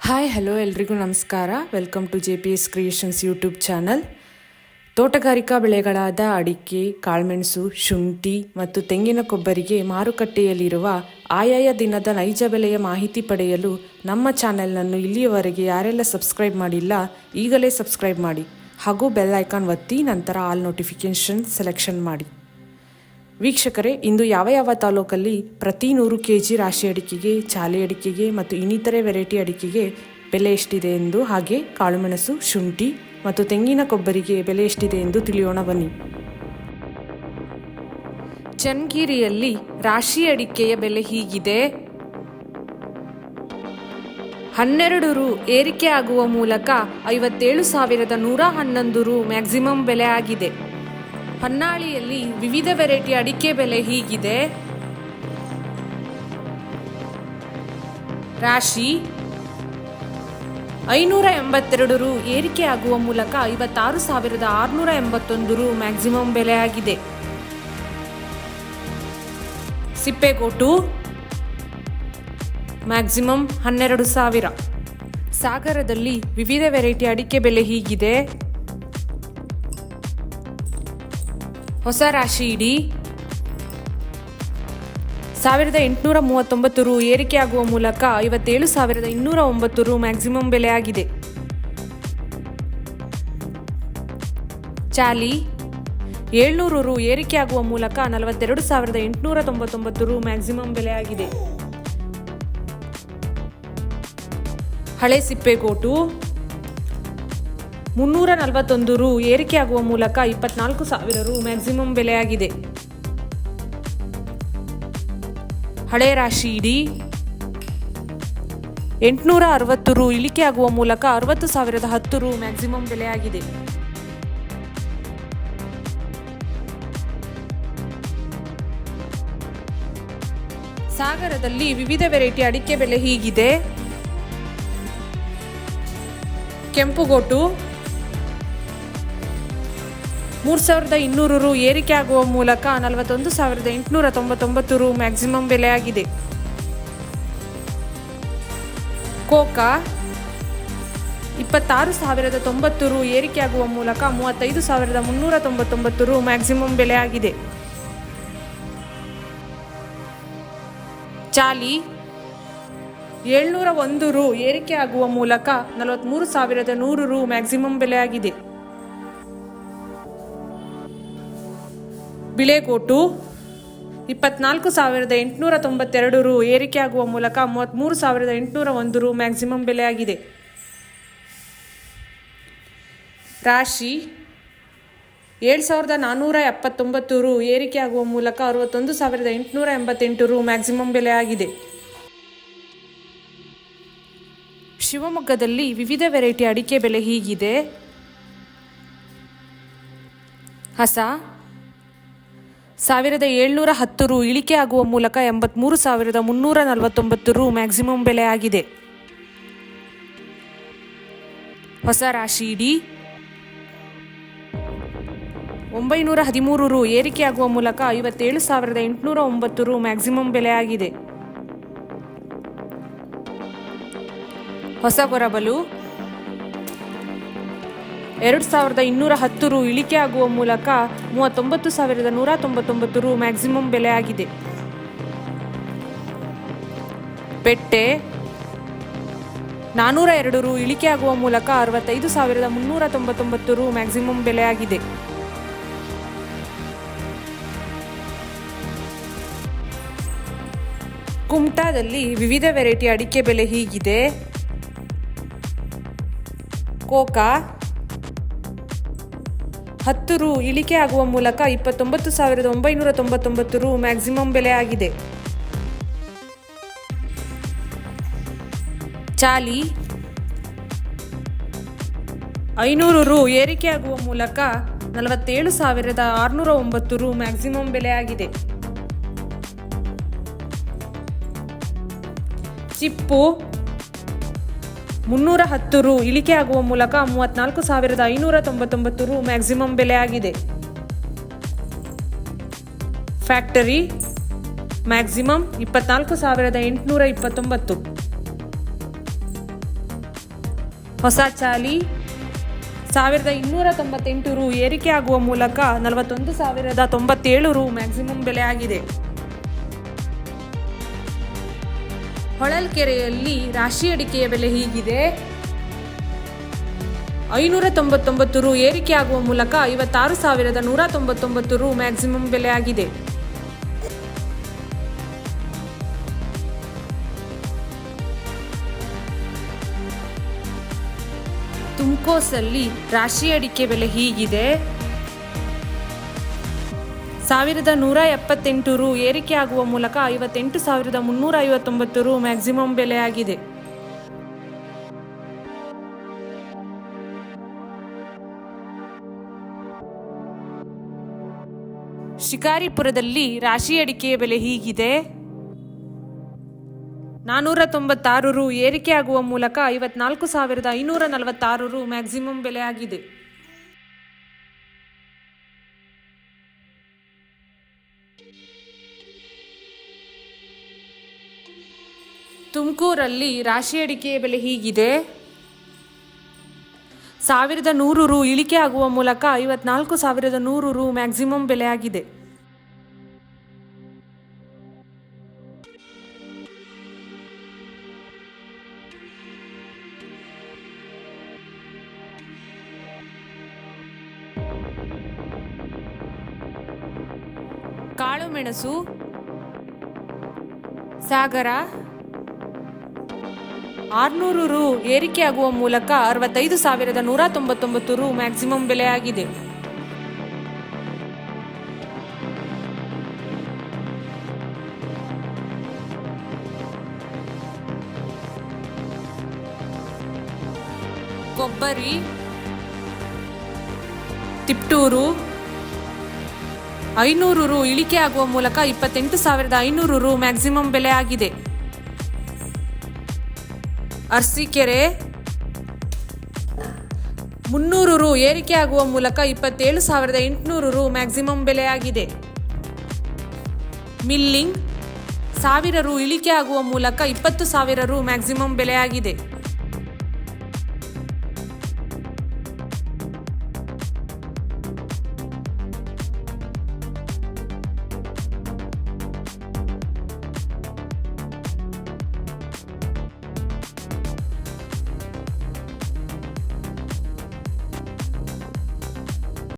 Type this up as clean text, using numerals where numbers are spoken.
Hi hello ಎಲ್ರಿಗೂ ನಮಸ್ಕಾರ. Welcome to JPS creations YouTube channel. ತೋಟಗಾರಿಕಾ ಬೆಳೆಗಳಾದ ಅಡಿಕೆ, ಕಾಳುಮೆಣಸು, ಶುಂಠಿ ಮತ್ತು ತೆಂಗಿನ ಕೊಬ್ಬರಿಗೆ ಮಾರುಕಟ್ಟೆಯಲ್ಲಿರುವ ಆಯಾಯ ದಿನದ ನೈಜ ಬೆಲೆಯ ಮಾಹಿತಿ ಪಡೆಯಲು ನಮ್ಮ ಚಾನೆಲ್ನನ್ನು ಇಲ್ಲಿಯವರೆಗೆ ಯಾರೆಲ್ಲ ಸಬ್ಸ್ಕ್ರೈಬ್ ಮಾಡಿಲ್ಲ ಈಗಲೇ ಸಬ್ಸ್ಕ್ರೈಬ್ ಮಾಡಿ ಹಾಗೂ ಬೆಲ್ ಐಕಾನ್ ಒತ್ತಿ ನಂತರ ಆಲ್ ನೋಟಿಫಿಕೇಷನ್ ಸೆಲೆಕ್ಷನ್ ಮಾಡಿ. ವೀಕ್ಷಕರೇ, ಇಂದು ಯಾವ ತಾಲೂಕಲ್ಲಿ ಪ್ರತಿ 100 kg ರಾಶಿ ಅಡಿಕೆಗೆ, ಚಾಲೆ ಅಡಿಕೆಗೆ ಮತ್ತು ಇನ್ನಿತರೆ ವೆರೈಟಿ ಅಡಿಕೆಗೆ ಬೆಲೆ ಎಷ್ಟಿದೆ ಎಂದು, ಹಾಗೆ ಕಾಳುಮೆಣಸು, ಶುಂಠಿ ಮತ್ತು ತೆಂಗಿನ ಕೊಬ್ಬರಿಗೆ ಬೆಲೆ ಎಷ್ಟಿದೆ ಎಂದು ತಿಳಿಯೋಣ ಬನ್ನಿ. ಚನ್ನಗಿರಿಯಲ್ಲಿ ರಾಶಿ ಅಡಿಕೆಯ ಬೆಲೆ ಹೀಗಿದೆ. 12 ರು ಏರಿಕೆ ಆಗುವ ಮೂಲಕ 57,111 ರು ಮ್ಯಾಕ್ಸಿಮಮ್ ಬೆಲೆ ಆಗಿದೆ. ಹೊನ್ನಾಳಿಯಲ್ಲಿ ವಿವಿಧ ವೆರೈಟಿ ಅಡಿಕೆ ಬೆಲೆ ಹೀಗಿದೆ. ರಾಶಿ 582 ರು ಏರಿಕೆ ಆಗುವ ಮೂಲಕ 56,681 ರು ಮ್ಯಾಕ್ಸಿಮಮ್ ಬೆಲೆ ಆಗಿದೆ. ಸಿಪ್ಪೆಗೋಟು ಮ್ಯಾಕ್ಸಿಮಮ್ 12,000. ಸಾಗರದಲ್ಲಿ ವಿವಿಧ ವೆರೈಟಿ ಅಡಿಕೆ ಬೆಲೆ ಹೀಗಿದೆ. ಹೊಸ ರಾಶಿ ಇಡಿ 1,839 ರು ಏರಿಕೆ ಆಗುವ ಮೂಲಕ 57,209 ರು ಮ್ಯಾಕ್ಸಿಮಮ್ ಬೆಲೆ ಆಗಿದೆ. ಚಾಲಿ 700 ರು ಏರಿಕೆ ಆಗುವ ಮೂಲಕ 42,899 ರು ಮ್ಯಾಕ್ಸಿಮಮ್ ಬೆಲೆ ಆಗಿದೆ. ಹಳೆ ಸಿಪ್ಪೆಗೋಟು 341 ರು ಏರಿಕೆ ಆಗುವ ಮೂಲಕ 24,000 ರು ಮ್ಯಾಕ್ಸಿಮಮ್ ಬೆಲೆ ಆಗಿದೆ. ಹಳೆ ರಾಶಿ ಇಡಿ 860 ರು ಇಳಿಕೆ ಆಗುವ ಮೂಲಕ 60,010 ರು ಮ್ಯಾಕ್ಸಿಮಮ್ ಬೆಲೆ ಆಗಿದೆ. ಸಾಗರದಲ್ಲಿ ವಿವಿಧ ವೆರೈಟಿ ಅಡಿಕೆ ಬೆಲೆ ಹೀಗಿದೆ. ಕೆಂಪುಗೋಟು 3,200 ರು ಏರಿಕೆ ಆಗುವ ಮೂಲಕ 41,899 ರು ಮ್ಯಾಕ್ಸಿಮಮ್ ಬೆಲೆ ಆಗಿದೆ. ಕೋಕಾ 26,090 ರು ಏರಿಕೆ ಆಗುವ ಮೂಲಕ 35,399 ರು ಮ್ಯಾಕ್ಸಿಮಮ್ ಬೆಲೆ ಆಗಿದೆ. ಚಾಲಿ 701 ರು ಏರಿಕೆ ಆಗುವ ಮೂಲಕ 43,100 ರು ಮ್ಯಾಕ್ಸಿಮಮ್ ಬೆಲೆ ಆಗಿದೆ. ಬಿಳೆಗೋಟು 24,892 ರು ಏರಿಕೆ ಆಗುವ ಮೂಲಕ 33,801 ರು ಮ್ಯಾಕ್ಸಿಮಮ್ ಬೆಲೆ ಆಗಿದೆ. ರಾಶಿ 7,479 ರು ಏರಿಕೆ ಆಗುವ ಮೂಲಕ 61,888 ರು ಮ್ಯಾಕ್ಸಿಮಮ್ ಬೆಲೆ ಆಗಿದೆ. ಶಿವಮೊಗ್ಗದಲ್ಲಿ ವಿವಿಧ ವೆರೈಟಿ ಅಡಿಕೆ ಬೆಲೆ ಹೀಗಿದೆ. ಹಸ 1,710 ರು ಇಳಿಕೆ ಆಗುವ ಮೂಲಕ 83,349 ರು ಮ್ಯಾಕ್ಸಿಮಮ್ ಬೆಲೆ ಆಗಿದೆ. ಹೊಸ ರಾಶಿ ಇಡಿ 913 ರು ಏರಿಕೆ ಆಗುವ ಮೂಲಕ 57,809 ರು ಮ್ಯಾಕ್ಸಿಮಮ್ ಬೆಲೆ ಆಗಿದೆ. ಹೊಸ ಗೊರಬಲು 2,210 ರು ಇಳಿಕೆ ಆಗುವ ಮೂಲಕ 39,199 ರು ಮ್ಯಾಕ್ಸಿಮಮ್ ಬೆಲೆ ಆಗಿದೆ. ಪೆಟ್ಟೆ 402 ರು ಇಳಿಕೆ ಆಗುವ ಮೂಲಕ 65,399 ರು ಮ್ಯಾಕ್ಸಿಮಮ್ ಬೆಲೆ ಆಗಿದೆ. ಕುಮಟಾದಲ್ಲಿ ವಿವಿಧ ವೆರೈಟಿ ಅಡಿಕೆ ಬೆಲೆ ಹೀಗಿದೆ. ಕೋಕಾ 10 ರು ಇಳಿಕೆ ಆಗುವ ಮೂಲಕ 29,999 ರು ಮ್ಯಾಕ್ಸಿಮಮ್ ಬೆಲೆ ಆಗಿದೆ. ಚಾಲಿ 500 ರು ಏರಿಕೆ ಆಗುವ ಮೂಲಕ 47,609 ರು ಮ್ಯಾಕ್ಸಿಮಮ್ ಬೆಲೆ ಆಗಿದೆ. ಚಿಪ್ಪು 310 ರು ಇಳಿಕೆ ಆಗುವ ಮೂಲಕ 34,599 ರು ಮ್ಯಾಕ್ಸಿಮಮ್ ಬೆಲೆ ಆಗಿದೆ. Factory maximum 24,829. ಹೊಸ ಚಾಲಿ 1298 ರು ಏರಿಕೆ ಆಗುವ ಮೂಲಕ 41,097 ರು ಮ್ಯಾಕ್ಸಿಮಮ್ ಬೆಲೆ ಆಗಿದೆ. ಹೊಳಲ್ಕೆರೆಯಲ್ಲಿ ರಾಶಿ ಅಡಿಕೆಯ ಬೆಲೆ ಹೀಗಿದೆ: 599 ರು ಏರಿಕೆ ಆಗುವ ಮೂಲಕ 56,199 ರು ಮ್ಯಾಕ್ಸಿಮಮ್ ಬೆಲೆ ಆಗಿದೆ. ತುಮ್ಕೋಸಲ್ಲಿ ರಾಶಿ ಅಡಿಕೆ ಬೆಲೆ ಹೀಗಿದೆ: 1,178 ರು ಏರಿಕೆ ಆಗುವ ಮೂಲಕ 58,359 ರು ಮ್ಯಾಕ್ಸಿಮಮ್ ಬೆಲೆ ಆಗಿದೆ. ಶಿಕಾರಿಪುರದಲ್ಲಿ ರಾಶಿ ಅಡಿಕೆಯ ಬೆಲೆ ಹೀಗಿದೆ: 496 ರು ಏರಿಕೆ ಆಗುವ ಮೂಲಕ 54,546 ರು ಮ್ಯಾಕ್ಸಿಮಮ್ ಬೆಲೆ ಆಗಿದೆ. ತುಮಕೂರಲ್ಲಿ ರಾಶಿ ಅಡಿಕೆಯ ಬೆಲೆ ಹೀಗಿದೆ: 1,100 ರು ಇಳಿಕೆ ಆಗುವ ಮೂಲಕ 54,100 ರು ಮ್ಯಾಕ್ಸಿಮಮ್ ಬೆಲೆ ಆಗಿದೆ. ಕಾಳುಮೆಣಸು ಸಾಗರ 600 ರು ಏರಿಕೆ ಆಗುವ ಮೂಲಕ 65,199 ರು ಮ್ಯಾಕ್ಸಿಮಮ್ ಬೆಲೆ ಆಗಿದೆ. ಕೊಬ್ಬರಿ ತಿಪ್ಟೂರು 500 ರು ಇಳಿಕೆ ಆಗುವ ಮೂಲಕ 28,500 ರು ಮ್ಯಾಕ್ಸಿಮಮ್ ಬೆಲೆ ಆಗಿದೆ. ಅರಸೀಕೆರೆ 300 ರು ಏರಿಕೆ ಆಗುವ ಮೂಲಕ 27,800 ರು ಮ್ಯಾಕ್ಸಿಮಮ್ ಬೆಲೆ ಆಗಿದೆ. ಮಿಲ್ಲಿಂಗ್ 1,000 ರು ಇಳಿಕೆ ಆಗುವ ಮೂಲಕ 20,000 ರು ಮ್ಯಾಕ್ಸಿಮಮ್ ಬೆಲೆ ಆಗಿದೆ.